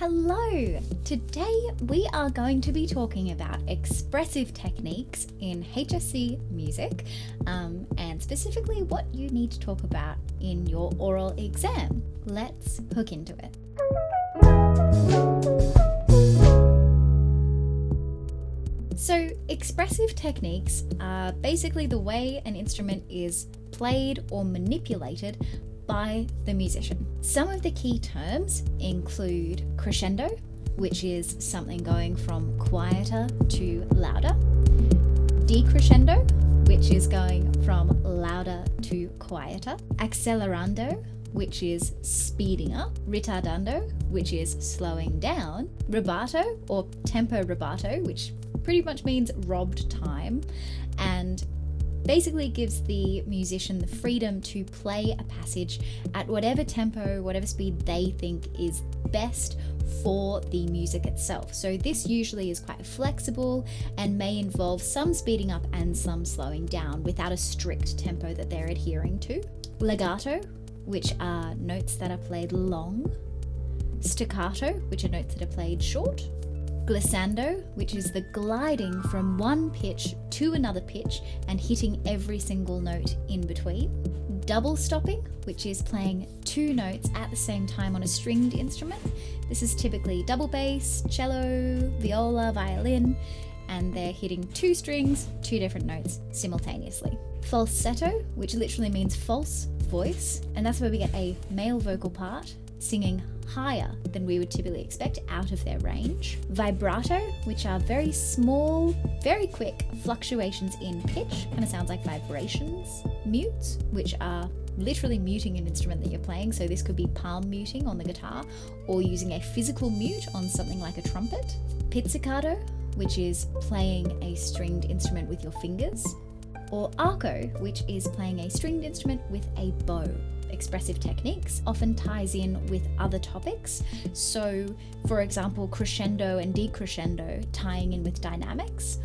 Hello! Today we are going to be talking about expressive techniques in HSC music and specifically what you need to talk about in your oral exam. Let's hook into it. So expressive techniques are basically the way an instrument is played or manipulated by the musician. Some of the key terms include crescendo, which is something going from quieter to louder, decrescendo, which is going from louder to quieter, accelerando, which is speeding up, ritardando, which is slowing down, rubato or tempo rubato, which pretty much means robbed time, and basically gives the musician the freedom to play a passage at whatever tempo, whatever speed they think is best for the music itself. So this usually is quite flexible and may involve some speeding up and some slowing down without a strict tempo that they're adhering to. Legato, which are notes that are played long. Staccato, which are notes that are played short. Glissando, which is the gliding from one pitch to another pitch and hitting every single note in between. Double stopping, which is playing two notes at the same time on a stringed instrument. This is typically double bass, cello, viola, violin, and they're hitting two strings, two different notes simultaneously. Falsetto, which literally means false voice, and that's where we get a male vocal part singing higher than we would typically expect out of their range. Vibrato, which are very small, very quick fluctuations in pitch, kind of sounds like vibrations. Mutes, which are literally muting an instrument that you're playing, so this could be palm muting on the guitar or using a physical mute on something like a trumpet. Pizzicato, which is playing a stringed instrument with your fingers. Or arco, which is playing a stringed instrument with a bow. Expressive techniques often ties in with other topics. So, for example, crescendo and decrescendo tying in with dynamics,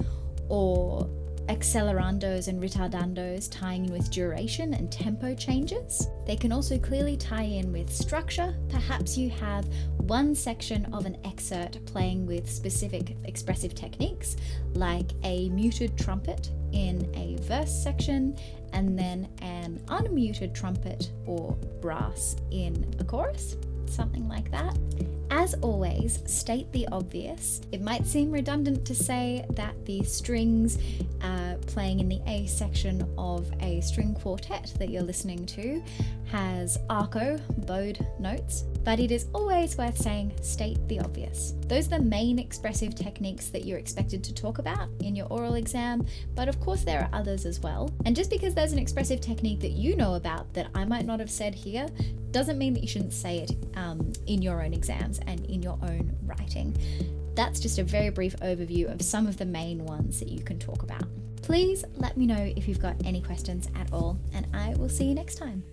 or accelerandos and retardandos tying in with duration and tempo changes. They can also clearly tie in with structure. Perhaps you have one section of an excerpt playing with specific expressive techniques, like a muted trumpet in a verse section, and then an unmuted trumpet or brass in a chorus, something like that. As always, state the obvious. It might seem redundant to say that the strings playing in the A section of a string quartet that you're listening to has arco, bowed notes, but it is always worth saying state the obvious. Those are the main expressive techniques that you're expected to talk about in your oral exam, but of course there are others as well. And just because there's an expressive technique that you know about that I might not have said here, doesn't mean that you shouldn't say it in your own exams and in your own writing. That's just a very brief overview of some of the main ones that you can talk about. Please let me know if you've got any questions at all, and I will see you next time.